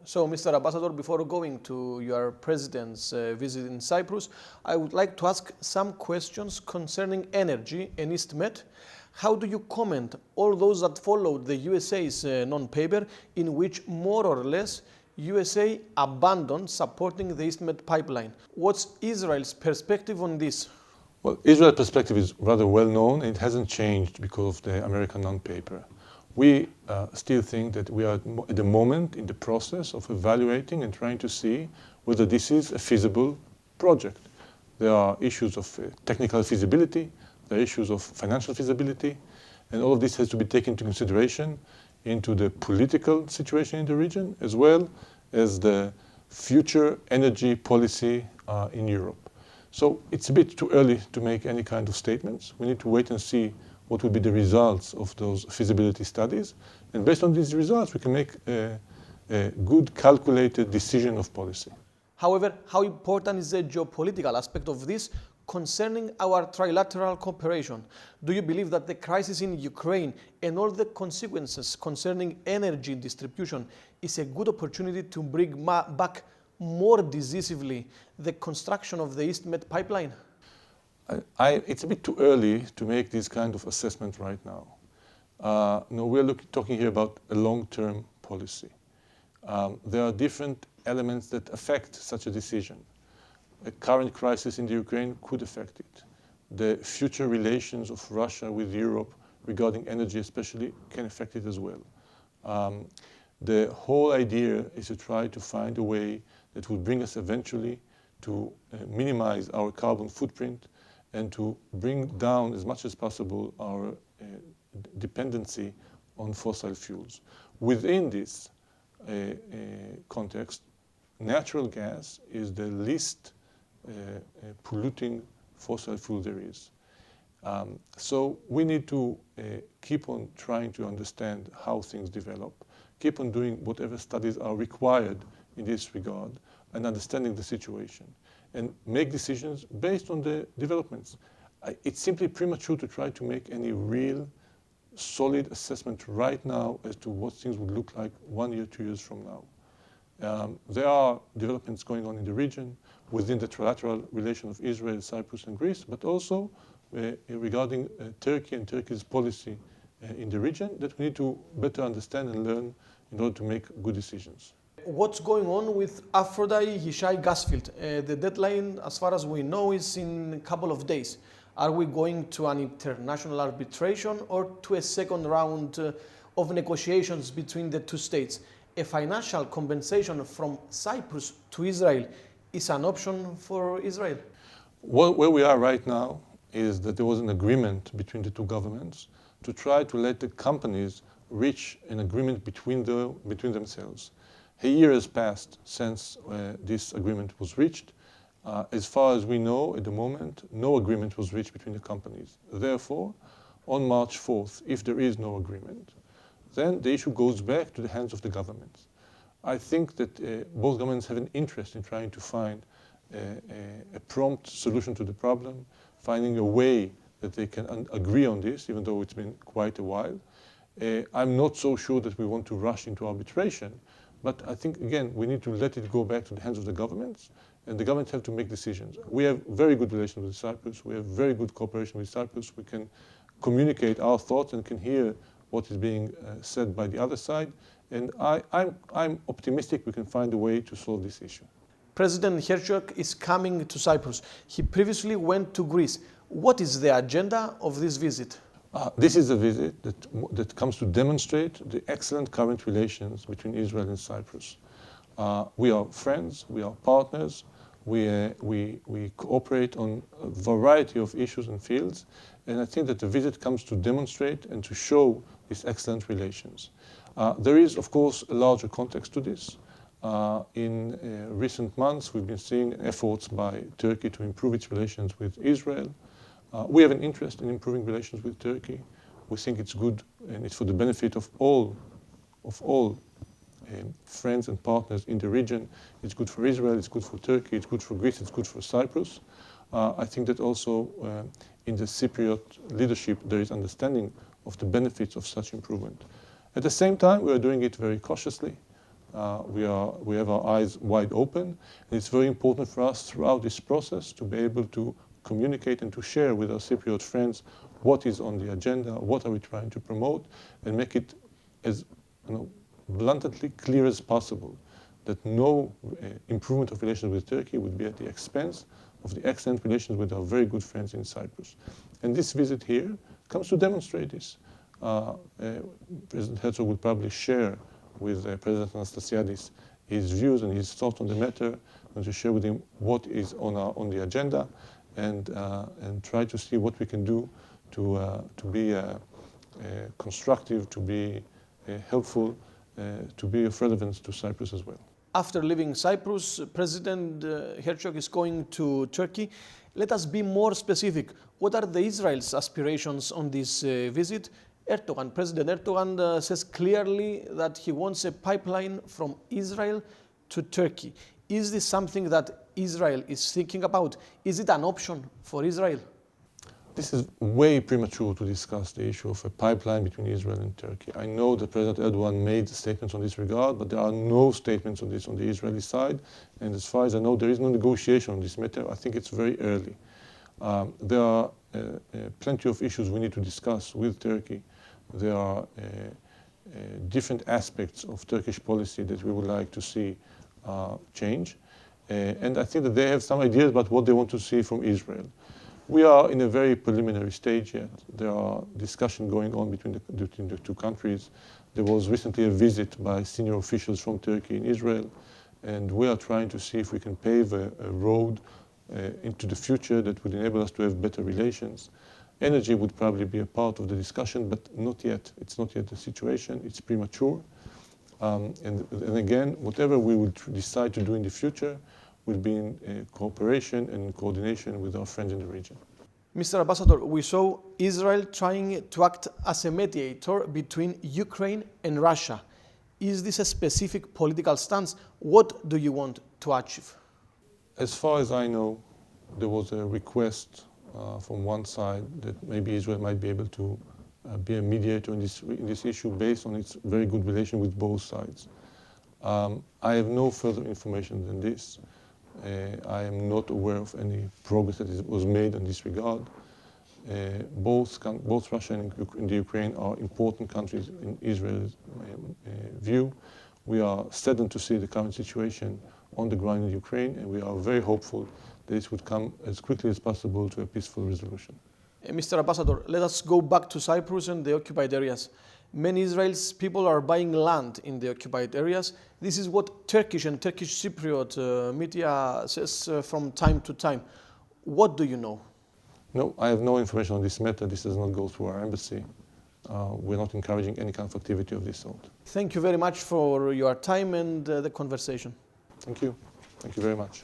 So, Mr. Ambassador, before going to your president's visit in Cyprus, I would like to ask some questions concerning energy and EastMed. How do you comment all those that followed the USA's non-paper in which more or less USA abandoned supporting the EastMed pipeline? What's Israel's perspective on this? Well, Israel's perspective is rather well known, and it hasn't changed because of the American non-paper. We still think that we are at the moment in the process of evaluating and trying to see whether this is a feasible project. There are issues of technical feasibility, there are issues of financial feasibility, and all of this has to be taken into consideration into the political situation in the region, as well as the future energy policy in Europe. So it's a bit too early to make any kind of statements. We need to wait and see what will be the results of those feasibility studies. And based on these results, we can make a good calculated decision of policy. However, how important is the geopolitical aspect of this concerning our trilateral cooperation? Do you believe that the crisis in Ukraine and all the consequences concerning energy distribution is a good opportunity to bring back more decisively the construction of the EastMed pipeline? It's a bit too early to make this kind of assessment right now. No, we're talking here about a long-term policy. There are different elements that affect such a decision. A current crisis in the Ukraine could affect it. The future relations of Russia with Europe regarding energy especially can affect it as well. The whole idea is to try to find a way that will bring us eventually to minimize our carbon footprint and to bring down as much as possible our dependency on fossil fuels. Within this context, natural gas is the least polluting fossil fuel there is. So we need to keep on trying to understand how things develop, keep on doing whatever studies are required in this regard, and understanding the situation, and make decisions based on the developments. It's simply premature to try to make any real solid assessment right now as to what things would look like 1 year, 2 years from now. There are developments going on in the region within the trilateral relation of Israel, Cyprus, and Greece, but also regarding Turkey and Turkey's policy in the region that we need to better understand and learn in order to make good decisions. What's going on with Aphrodite Hishai gas field? The deadline, as far as we know, is in a couple of days. Are we going to an international arbitration or to a second round of negotiations between the two states? A financial compensation from Cyprus to Israel is an option for Israel? Where we are right now is that there was an agreement between the two governments to try to let the companies reach an agreement between themselves. A year has passed since this agreement was reached. As far as we know, at the moment, no agreement was reached between the companies. Therefore, on March 4th, if there is no agreement, then the issue goes back to the hands of the governments. I think that both governments have an interest in trying to find a prompt solution to the problem, finding a way that they can agree on this, even though it's been quite a while. I'm not so sure that we want to rush into arbitration, but I think, again, we need to let it go back to the hands of the governments, and the governments have to make decisions. We have very good relations with Cyprus. We have very good cooperation with Cyprus. We can communicate our thoughts and can hear what is being said by the other side. And I'm optimistic we can find a way to solve this issue. President Herzog is coming to Cyprus. He previously went to Greece. What is the agenda of this visit? This is a visit that comes to demonstrate the excellent current relations between Israel and Cyprus. We are friends, we are partners, we cooperate on a variety of issues and fields, and I think that the visit comes to demonstrate and to show these excellent relations. There is, of course, a larger context to this. In recent months, we've been seeing efforts by Turkey to improve its relations with Israel. We have an interest in improving relations with Turkey. We think it's good and it's for the benefit of all friends and partners in the region. It's good for Israel, it's good for Turkey, it's good for Greece, it's good for Cyprus. I think that also in the Cypriot leadership there is understanding of the benefits of such improvement. At the same time, we are doing it very cautiously. we have our eyes wide open, and it's very important for us throughout this process to be able to communicate and to share with our Cypriot friends what is on the agenda, what are we trying to promote, and make it as bluntly clear as possible that no improvement of relations with Turkey would be at the expense of the excellent relations with our very good friends in Cyprus. And this visit here comes to demonstrate this. President Herzog will probably share with President Anastasiadis his views and his thoughts on the matter, and to share with him what is on the agenda, and try to see what we can do to be constructive, to be helpful, to be of relevance to Cyprus as well. After leaving Cyprus, President Herzog is going to Turkey. Let us be more specific. What are the Israel's aspirations on this visit? President Erdogan says clearly that he wants a pipeline from Israel to Turkey. Is this something that Israel is thinking about? Is it an option for Israel? This is way premature to discuss the issue of a pipeline between Israel and Turkey. I know that President Erdogan made statements on this regard, but there are no statements on this on the Israeli side. And as far as I know, there is no negotiation on this matter. I think it's very early. There are plenty of issues we need to discuss with Turkey. There are different aspects of Turkish policy that we would like to see change. And I think that they have some ideas about what they want to see from Israel. We are in a very preliminary stage yet. There are discussions going on between the two countries. There was recently a visit by senior officials from Turkey in Israel, and we are trying to see if we can pave a road into the future that would enable us to have better relations. Energy would probably be a part of the discussion, but not yet. It's not yet the situation. It's premature. And again, whatever we would decide to do in the future will be in cooperation and coordination with our friends in the region. Mr. Ambassador, we saw Israel trying to act as a mediator between Ukraine and Russia. Is this a specific political stance? What do you want to achieve? As far as I know, there was a request from one side that maybe Israel might be able to be a mediator in this issue based on its very good relation with both sides. I have no further information than this. I am not aware of any progress that was made in this regard. Both Russia and the Ukraine are important countries in Israel's view. We are saddened to see the current situation on the ground in Ukraine, and we are very hopeful that this would come as quickly as possible to a peaceful resolution. Mr. Ambassador, let us go back to Cyprus and the occupied areas. Many Israeli people are buying land in the occupied areas. This is what Turkish and Turkish Cypriot media says from time to time. What do you know? No, I have no information on this matter. This does not go through our embassy. We're not encouraging any kind of activity of this sort. Thank you very much for your time and the conversation. Thank you. Thank you very much.